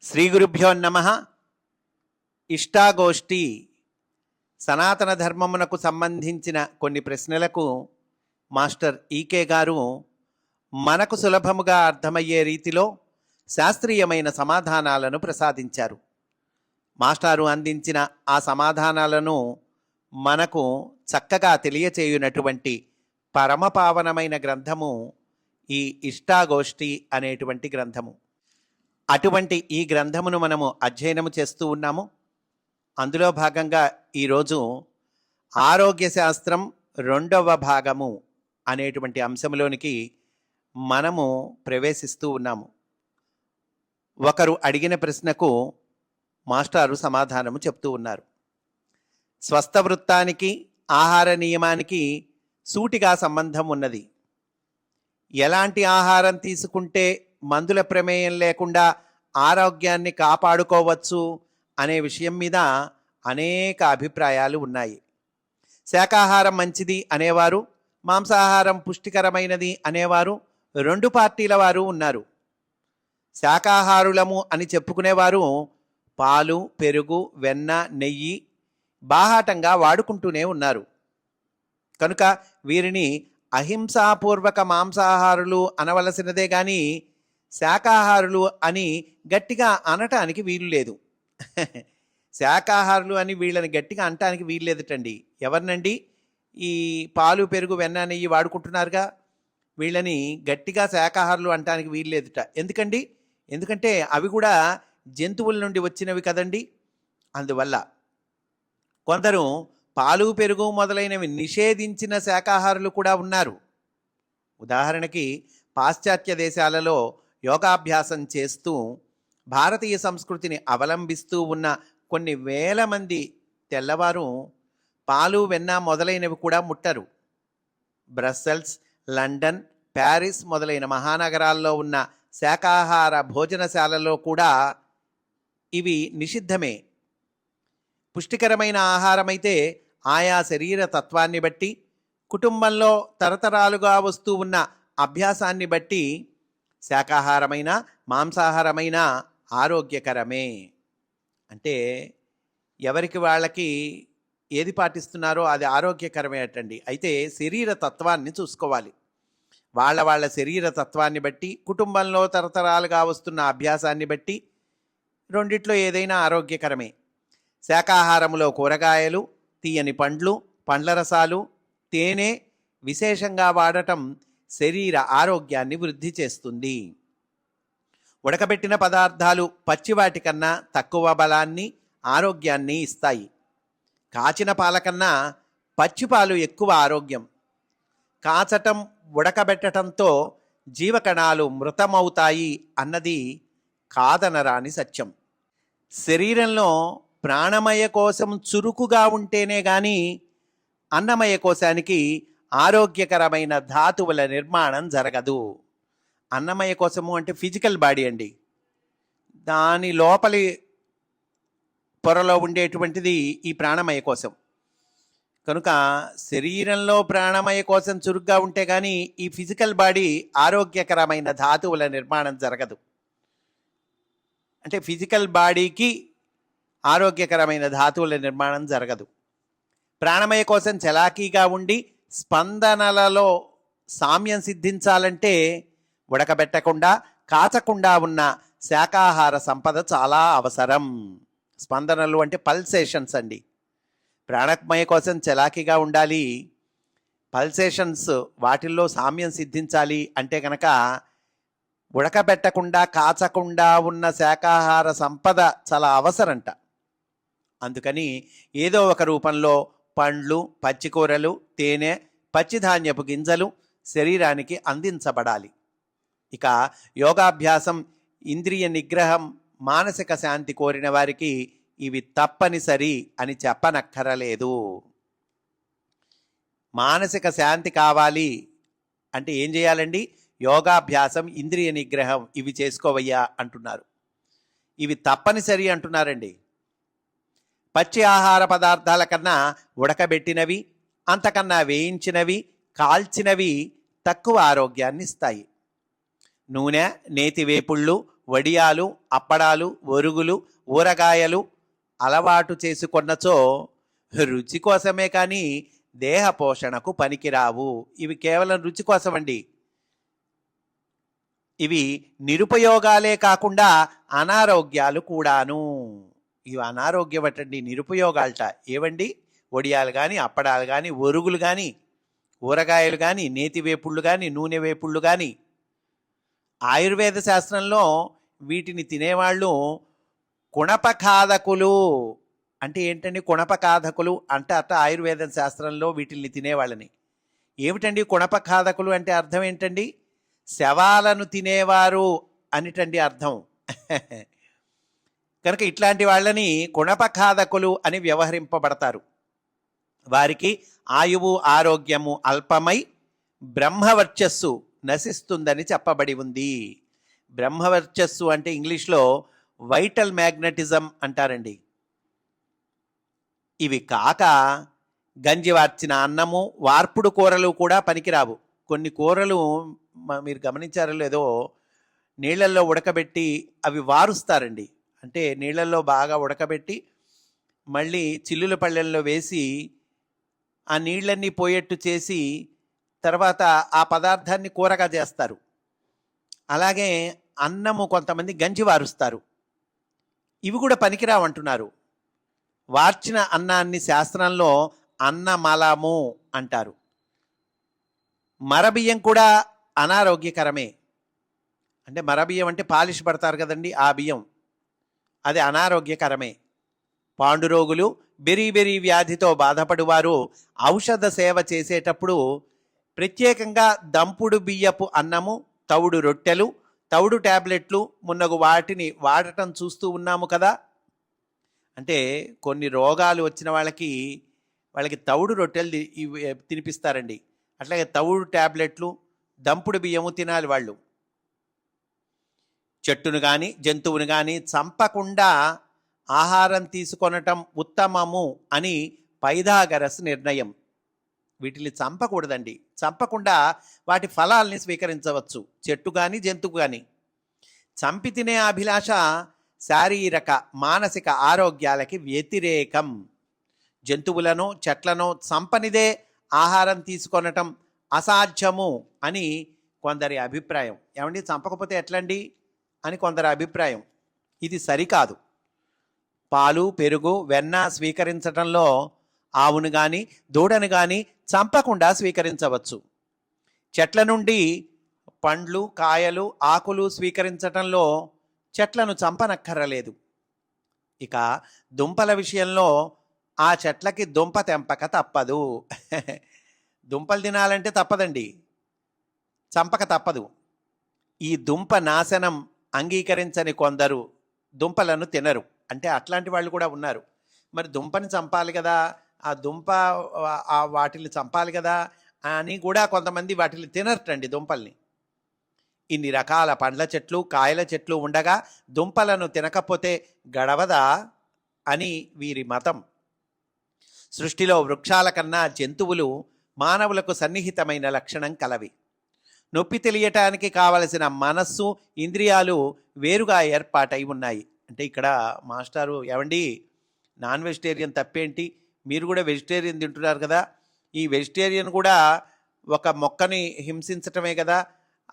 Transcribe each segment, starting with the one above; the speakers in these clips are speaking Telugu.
శ్రీ గురుభ్యో నమః. ఇష్టాగోష్ఠి సనాతన ధర్మమునకు సంబంధించిన కొన్ని ప్రశ్నలకు మాస్టర్ ఈకే గారు మనకు సులభముగా అర్థమయ్యే రీతిలో శాస్త్రీయమైన సమాధానాలను ప్రసాదించారు. మాస్టారు అందించిన ఆ సమాధానాలను మనకు చక్కగా తెలియచేయునటువంటి పరమపావనమైన గ్రంథము ఈ ఇష్టాగోష్ఠి అనేటువంటి గ్రంథము. అటువంటి ఈ గ్రంథమును మనము అధ్యయనము చేస్తూ ఉన్నాము. అందులో భాగంగా ఈరోజు ఆరోగ్య శాస్త్రం 2వ భాగము అనేటువంటి అంశంలోనికి మనము ప్రవేశిస్తూ ఉన్నాము. ఒకరు అడిగిన ప్రశ్నకు మాస్టారు సమాధానము చెప్తూ ఉన్నారు. స్వస్థ వృత్తానికి ఆహార నియమానికి సూటిగా సంబంధం ఉన్నది. ఎలాంటి ఆహారం తీసుకుంటే మందుల ప్రమేయం లేకుండా ఆరోగ్యాన్ని కాపాడుకోవచ్చు అనే విషయం మీద అనేక అభిప్రాయాలు ఉన్నాయి. శాకాహారం మంచిది అనేవారు, మాంసాహారం పుష్టికరమైనది అనేవారు 2 పార్టీల వారు ఉన్నారు. శాకాహారులము అని చెప్పుకునేవారు పాలు, పెరుగు, వెన్న, నెయ్యి బాహాటంగా వాడుకుంటూనే ఉన్నారు. కనుక వీరిని అహింసాపూర్వక మాంసాహారులు అనవలసినదే కానీ శాకాహారులు అని గట్టిగా అనటానికి వీలు లేదు. శాకాహారులు అని వీళ్ళని గట్టిగా అనటానికి వీలు లేదటండి. ఎవరినండి? ఈ పాలు, పెరుగు, వెన్న, నెయ్యి వాడుకుంటున్నారుగా, వీళ్ళని గట్టిగా శాకాహారులు అనటానికి వీలు లేదుట. ఎందుకండి? ఎందుకంటే అవి కూడా జంతువుల నుండి వచ్చినవి కదండి. అందువల్ల కొందరు పాలు, పెరుగు మొదలైనవి నిషేధించిన శాకాహారులు కూడా ఉన్నారు. ఉదాహరణకి పాశ్చాత్య దేశాలలో యోగాభ్యాసం చేస్తూ భారతీయ సంస్కృతిని అవలంబిస్తూ ఉన్న కొన్ని వేల మంది తెల్లవారు పాలు, వెన్న మొదలైనవి కూడా ముట్టరు. బ్రస్సెల్స్, లండన్, ప్యారిస్ మొదలైన మహానగరాల్లో ఉన్న శాకాహార భోజనశాలలో కూడా ఇవి నిషిద్ధమే. పుష్టికరమైన ఆహారమైతే ఆయా శరీర తత్వాన్ని బట్టి, కుటుంబంలో తరతరాలుగా వస్తూ ఉన్న అభ్యాసాన్ని బట్టి శాకాహారమైన మాంసాహారమైన ఆరోగ్యకరమే. అంటే ఎవరికి వాళ్ళకి ఏది పాటిస్తున్నారో అది ఆరోగ్యకరమే అటండి. అయితే శరీర తత్వాన్ని చూసుకోవాలి. వాళ్ళ శరీర తత్వాన్ని బట్టి, కుటుంబంలో తరతరాలుగా వస్తున్న అభ్యాసాన్ని బట్టి రెండిట్లో ఏదైనా ఆరోగ్యకరమే. శాకాహారములో కూరగాయలు, తీయని పండ్లు, పండ్ల రసాలు, తేనె విశేషంగా వాడటం శరీర ఆరోగ్యాన్ని వృద్ధి చేస్తుంది. ఉడకబెట్టిన పదార్థాలు పచ్చివాటి కన్నా తక్కువ బలాన్ని, ఆరోగ్యాన్ని ఇస్తాయి. కాచిన పాల కన్నా పచ్చిపాలు ఎక్కువ ఆరోగ్యం. కాచటం, ఉడకబెట్టడంతో జీవకణాలు మృతమవుతాయి అన్నది కాదనరాని సత్యం. శరీరంలో ప్రాణమయ కోశం చురుకుగా ఉంటేనే కానీ అన్నమయ కోశానికి ఆరోగ్యకరమైన ధాతువుల నిర్మాణం జరగదు. అన్నమయ కోశము అంటే ఫిజికల్ బాడీ అండి. దాని లోపలి పొరలో ఉండేటువంటిది ఈ ప్రాణమయ కోశం. కనుక శరీరంలో ప్రాణమయ కోశం చురుగ్గా ఉంటే కానీ ఈ ఫిజికల్ బాడీ ఆరోగ్యకరమైన ధాతువుల నిర్మాణం జరగదు. అంటే ఫిజికల్ బాడీకి ఆరోగ్యకరమైన ధాతువుల నిర్మాణం జరగదు. ప్రాణమయ కోశం చలాకీగా ఉండి స్పందనలలో సామ్యం సిద్ధించాలంటే ఉడకబెట్టకుండా, కాచకుండా ఉన్న శాకాహార సంపద చాలా అవసరం. స్పందనలు అంటే పల్సేషన్స్ అండి. ప్రాణమయ కోశం చలాకీగా ఉండాలి, పల్సేషన్స్ వాటిల్లో సామ్యం సిద్ధించాలి అంటే కనుక ఉడకబెట్టకుండా, కాచకుండా ఉన్న శాకాహార సంపద చాలా అవసరంట. అందుకని ఏదో ఒక రూపంలో పండ్లు, పచ్చికూరలు, తేనె, పచ్చిధాన్యపు గింజలు శరీరానికి అందించబడాలి. ఇక యోగాభ్యాసం, ఇంద్రియ నిగ్రహం, మానసిక శాంతి కోరిన వారికి ఇవి తప్పనిసరి అని చెప్పనక్కరలేదు. మానసిక శాంతి కావాలి అంటే ఏం చేయాలండి? యోగాభ్యాసం, ఇంద్రియ నిగ్రహం ఇవి చేసుకోవయ్యా అంటున్నారు. ఇవి తప్పనిసరి అంటున్నారండి. పచ్చి ఆహార పదార్థాల కన్నా ఉడకబెట్టినవి, అంతకన్నా వేయించినవి, కాల్చినవి తక్కువ ఆరోగ్యాన్ని ఇస్తాయి. నూనె, నేతి వేపుళ్ళు, వడియాలు, అప్పడాలు, ఒరుగులు, ఊరగాయలు అలవాటు చేసుకొన్నచో రుచి కోసమే కానీ దేహ పోషణకు పనికిరావు. ఇవి కేవలం రుచి కోసమండి. ఇవి నిరుపయోగాలే కాకుండా అనారోగ్యాలు కూడాను. ఇవి అనారోగ్యమటండి, నిరుపయోగాలట. ఏవండి? వడియాలు కానీ, అప్పడాలు కానీ, ఒరుగులు కానీ, ఊరగాయలు కానీ, నేతి వేపుళ్ళు కానీ, నూనె వేపుళ్ళు కానీ. ఆయుర్వేద శాస్త్రంలో వీటిని తినేవాళ్ళు కుణపఖాదకులు. అంటే ఏంటండి కుణపఖాదకులు? అంటే ఆయుర్వేద శాస్త్రంలో వీటిని తినేవాళ్ళని. ఏమిటండి కుణపఖాదకులు అంటే అర్థం ఏంటండి? శవాలను తినేవారు అనిటండి అర్థం. కనుక ఇట్లాంటి వాళ్ళని కుణపఖాదకులు అని వ్యవహరింపబడతారు. వారికి ఆయువు ఆరోగ్యము అల్పమై బ్రహ్మవర్చస్సు నశిస్తుందని చెప్పబడి ఉంది. బ్రహ్మవర్చస్సు అంటే ఇంగ్లీష్లో వైటల్ మ్యాగ్నెటిజం అంటారండి. ఇవి కాక గంజివార్చిన అన్నము, వార్పుడు కూరలు కూడా పనికిరావు. కొన్ని కూరలు మీరు గమనించారో లేదో, నీళ్ళల్లో ఉడకబెట్టి అవి వారుస్తారండి. అంటే నీళ్ళల్లో బాగా ఉడకబెట్టి మళ్ళీ చిల్లుల పళ్ళెల్లో వేసి ఆ నీళ్ళన్నీ పోయేట్టు చేసి తర్వాత ఆ పదార్థాన్ని కూరగా చేస్తారు. అలాగే అన్నము కొంతమంది గంజి వారుస్తారు. ఇవి కూడా పనికిరావు అంటున్నారు. వార్చిన అన్నాన్ని శాస్త్రంలో అన్నమలము అంటారు. మరబియ్యం కూడా అనారోగ్యకరమే. అంటే మరబియ్యం అంటే పాలిష్ పడతారు కదండి, ఆ బియ్యం, అది అనారోగ్యకరమే. పాండురోగులు, బెరీ వ్యాధితో బాధపడువారు ఔషధ సేవ చేసేటప్పుడు ప్రత్యేకంగా దంపుడు బియ్యపు అన్నము, తవుడు రొట్టెలు, తవుడు ట్యాబ్లెట్లు మున్నగు వాటిని వాడటం చూస్తూ ఉన్నాము కదా. అంటే కొన్ని రోగాలు వచ్చిన వాళ్ళకి తవుడు రొట్టెలు తినిపిస్తారండి. అట్లాగే తవుడు ట్యాబ్లెట్లు, దంపుడు బియ్యము తినాలి వాళ్ళు. చెట్టును కానీ జంతువును కానీ చంపకుండా ఆహారం తీసుకొనటం ఉత్తమము అని పైథాగరస్ నిర్ణయం. వీటిని చంపకూడదండి. చంపకుండా వాటి ఫలాల్ని స్వీకరించవచ్చు, చెట్టు కానీ జంతువు కానీ. చంపి తినే అభిలాష శారీరక మానసిక ఆరోగ్యాలకి వ్యతిరేకం. జంతువులను చెట్లను చంపనిదే ఆహారం తీసుకొనటం అసాధ్యము అని కొందరి అభిప్రాయం. ఏమండి, చంపకపోతే ఎట్లండి అని కొందరి అభిప్రాయం. ఇది సరికాదు. పాలు, పెరుగు, వెన్న స్వీకరించటంలో ఆవును కానీ దూడను కానీ చంపకుండా స్వీకరించవచ్చు. చెట్ల నుండి పండ్లు, కాయలు, ఆకులు స్వీకరించటంలో చెట్లను చంపనక్కర్లేదు. ఇక దుంపల విషయంలో ఆ చెట్లకి దుంప తెంపక తప్పదు. దుంపలు తినాలంటే తప్పదండి, చంపక తప్పదు. ఈ దుంప నాశనం అంగీకరించని కొందరు దుంపలను తినరు. అంటే అట్లాంటి వాళ్ళు కూడా ఉన్నారు. మరి దుంపని చంపాలి కదా, ఆ దుంప వాటిని చంపాలి కదా అని కూడా కొంతమంది వాటిని తినరటండి, దుంపల్ని. ఇన్ని రకాల పండ్ల చెట్లు, కాయల చెట్లు ఉండగా దుంపలను తినకపోతే గడవదా అని వీరి మతం. సృష్టిలో వృక్షాల కన్నా జంతువులు మానవులకు సన్నిహితమైన లక్షణం కలవి. నొప్పి తెలియటానికి కావలసిన మనస్సు, ఇంద్రియాలు వేరుగా ఏర్పాటై ఉన్నాయి. అంటే ఇక్కడ మాస్టారు, ఏమండి నాన్ వెజిటేరియన్ తప్పేంటి, మీరు కూడా వెజిటేరియన్ తింటున్నారు కదా, ఈ వెజిటేరియన్ కూడా ఒక మొక్కని హింసించటమే కదా,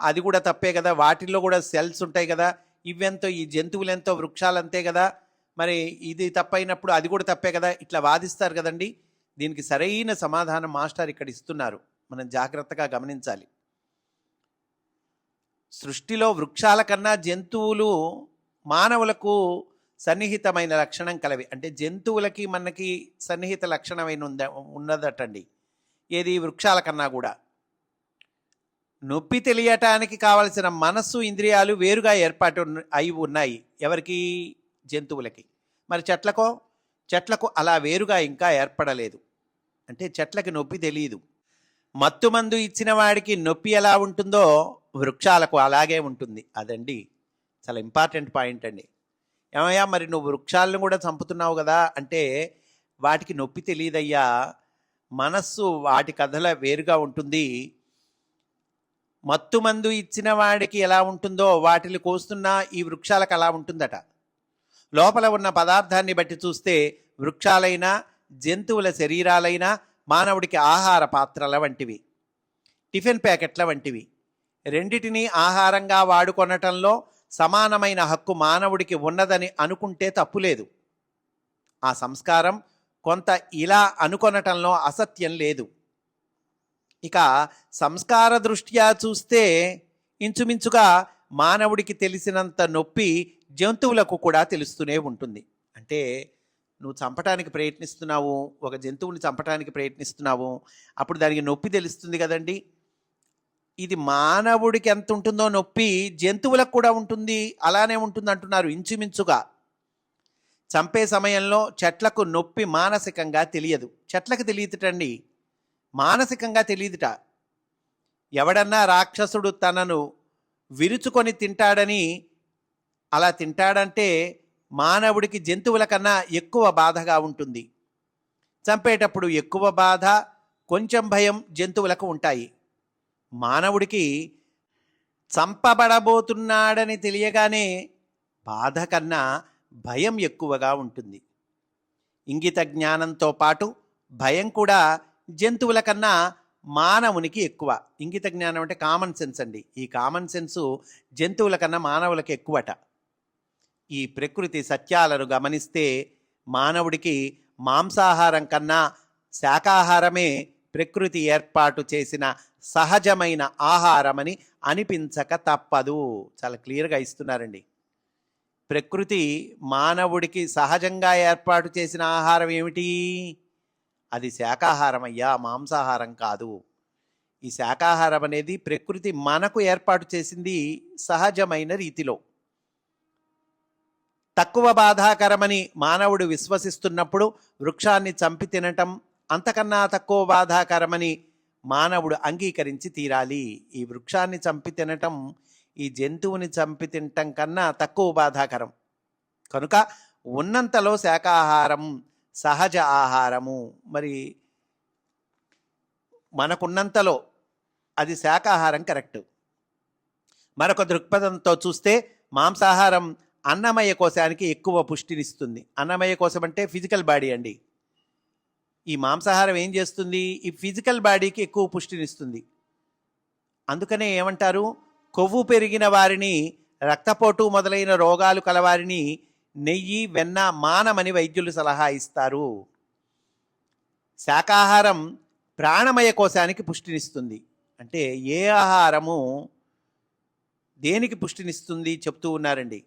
అది కూడా తప్పే కదా, వాటిల్లో కూడా సెల్స్ ఉంటాయి కదా, ఇవెంతో ఈ జంతువులెంతో వృక్షాలంతే కదా, మరి ఇది తప్పైనప్పుడు అది కూడా తప్పే కదా, ఇట్లా వాదిస్తారు కదండి. దీనికి సరైన సమాధానం మాస్టర్ ఇక్కడ ఇస్తున్నారు, మనం జాగ్రత్తగా గమనించాలి. సృష్టిలో వృక్షాల కన్నా జంతువులు మానవులకు సన్నిహితమైన లక్షణం కలవి. అంటే జంతువులకి మనకి సన్నిహిత లక్షణమైన ఉన్నదటండి. ఏది? వృక్షాల కన్నా కూడా. నొప్పి తెలియటానికి కావలసిన మనస్సు, ఇంద్రియాలు వేరుగా ఏర్పాటు అయి ఉన్నాయి. ఎవరికి? జంతువులకి. మరి చెట్లకు అలా వేరుగా ఇంకా ఏర్పడలేదు. అంటే చెట్లకి నొప్పి తెలియదు. మత్తుమందు ఇచ్చిన వాడికి నొప్పి ఎలా ఉంటుందో వృక్షాలకు అలాగే ఉంటుంది. అదండి చాలా ఇంపార్టెంట్ పాయింట్ అండి. ఏమయ్యా, మరి నువ్వు వృక్షాలను కూడా చంపుతున్నావు కదా అంటే, వాటికి నొప్పి తెలియదయ్యా, మనస్సు వాటి కథల వేరుగా ఉంటుంది. మత్తుమందు ఇచ్చిన వాడికి ఎలా ఉంటుందో వాటిని కోస్తున్న ఈ వృక్షాలకు అలా ఉంటుందట. లోపల ఉన్న పదార్థాన్ని బట్టి చూస్తే వృక్షాలైనా జంతువుల శరీరాలైనా మానవుడికి ఆహార పాత్రల వంటివి, టిఫిన్ ప్యాకెట్ల వంటివి. రెండిటినీ ఆహారంగా వాడుకొనటంలో సమానమైన హక్కు మానవుడికి ఉన్నదని అనుకుంటే తప్పులేదు. ఆ సంస్కారం కొంత ఇలా అనుకొనటంలో అసత్యం లేదు. ఇక సంస్కార దృష్ట్యా చూస్తే ఇంచుమించుగా మానవుడికి తెలిసినంత నొప్పి జంతువులకు కూడా తెలుస్తూనే ఉంటుంది. అంటే నువ్వు చంపటానికి ప్రయత్నిస్తున్నావు, ఒక జంతువుని చంపటానికి ప్రయత్నిస్తున్నావు, అప్పుడు దానికి నొప్పి తెలుస్తుంది కదండి. ఇది మానవుడికి ఎంత ఉంటుందో నొప్పి జంతువులకు కూడా ఉంటుంది, అలానే ఉంటుంది అంటున్నారు ఇంచుమించుగా. చంపే సమయంలో చెట్లకు నొప్పి మానసికంగా తెలియదు. చెట్లకు తెలియదుటండి, మానసికంగా తెలియదుట. ఎవడన్నా రాక్షసుడు తనను విరుచుకొని తింటాడని అలా తింటాడంటే మానవుడికి జంతువుల కన్నా ఎక్కువ బాధగా ఉంటుంది. చంపేటప్పుడు ఎక్కువ బాధ, కొంచెం భయం జంతువులకు ఉంటాయి. మానవుడికి చంపబడబోతున్నాడని తెలియగానే బాధ కన్నా భయం ఎక్కువగా ఉంటుంది. ఇంగిత జ్ఞానంతో పాటు భయం కూడా జంతువుల కన్నా మానవునికి ఎక్కువ. ఇంగిత జ్ఞానం అంటే కామన్ సెన్స్ అండి. ఈ కామన్ సెన్సు జంతువుల కన్నా మానవులకు ఎక్కువట. ఈ ప్రకృతి సత్యాలను గమనిస్తే మానవుడికి మాంసాహారం కన్నా శాకాహారమే ప్రకృతి ఏర్పాటు చేసిన సహజమైన ఆహారమని అనిపించక తప్పదు. చాలా క్లియర్గా ఇస్తున్నారండి. ప్రకృతి మానవుడికి సహజంగా ఏర్పాటు చేసిన ఆహారం ఏమిటి? అది శాకాహారం అయ్యా, మాంసాహారం కాదు. ఈ శాకాహారం అనేది ప్రకృతి మనకు ఏర్పాటు చేసింది సహజమైన రీతిలో. తక్కువ బాధాకరమని మానవుడు విశ్వసిస్తున్నప్పుడు వృక్షాన్ని చంపి తినటం అంతకన్నా తక్కువ బాధాకరమని మానవుడు అంగీకరించి తీరాలి. ఈ వృక్షాన్ని చంపి తినటం ఈ జంతువుని చంపి తినటం కన్నా తక్కువ బాధాకరం. కనుక ఉన్నంతలో శాకాహారం సహజ ఆహారము. మరి మనకున్నంతలో అది శాకాహారం కరెక్ట్. మరొక దృక్పథంతో చూస్తే మాంసాహారం అన్నమయ కోశానికి ఎక్కువ పుష్టినిస్తుంది. అన్నమయ కోశం అంటే ఫిజికల్ బాడీ అండి. ఈ మాంసాహారం ఏం చేస్తుంది? ఈ ఫిజికల్ బాడీకి ఎక్కువ పుష్టినిస్తుంది. అందుకనే ఏమంటారు, కొవ్వు పెరిగిన వారిని, రక్తపోటు మొదలైన రోగాలు కలవారిని నెయ్యి వెన్న మానమని వైద్యులు సలహా ఇస్తారు. శాకాహారం ప్రాణమయ కోశానికి పుష్టినిస్తుంది. అంటే ఏ ఆహారము దేనికి పుష్టినిస్తుంది చెప్తూ ఉన్నారండి.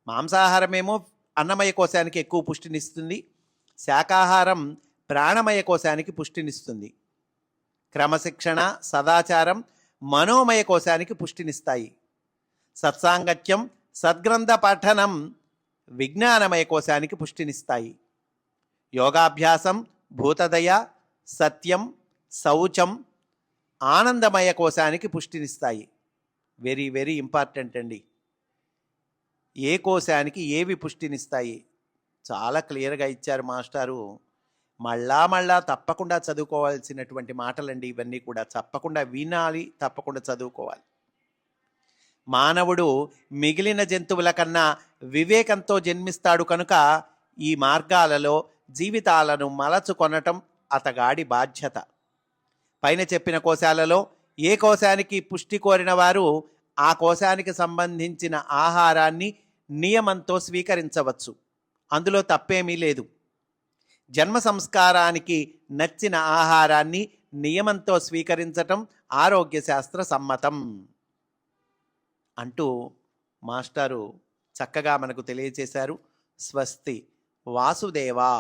మాంసాహారమేమో అన్నమయ కోశానికి ఎక్కువ పుష్టినిస్తుంది, శాకాహారం ప్రాణమయ కోశానికి పుష్టినిస్తుంది. క్రమశిక్షణ, సదాచారం మనోమయ కోశానికి పుష్టినిస్తాయి. సత్సాంగత్యం, సద్గ్రంథ పఠనం విజ్ఞానమయ కోశానికి పుష్టినిస్తాయి. యోగాభ్యాసం, భూతదయ, సత్యం, శౌచం ఆనందమయ కోశానికి పుష్టినిస్తాయి. వెరీ వెరీ ఇంపార్టెంట్ అండి. ఏ కోశానికి ఏవి పుష్టినిస్తాయి చాలా క్లియర్గా ఇచ్చారు మాస్టారు. మళ్ళా తప్పకుండా చదువుకోవాల్సినటువంటి మాటలండి ఇవన్నీ కూడా. తప్పకుండా వినాలి, తప్పకుండా చదువుకోవాలి. మానవుడు మిగిలిన జంతువుల కన్నా వివేకంతో జన్మిస్తాడు కనుక ఈ మార్గాలలో జీవితాలను మలచుకొనటం అతగాడి బాధ్యత. పైన చెప్పిన కోశాలలో ఏ కోశానికి పుష్టి కోరిన వారు ఆ కోశానికి సంబంధించిన ఆహారాన్ని నియమంతో స్వీకరించవచ్చు. అందులో తప్పేమీ లేదు. జన్మ సంస్కారానికి నచ్చిన ఆహారాన్ని నియమంతో స్వీకరించటం ఆరోగ్య శాస్త్ర సమ్మతం అంటూ మాస్టారు చక్కగా మనకు తెలియచేశారు. స్వస్తి. వాసుదేవా.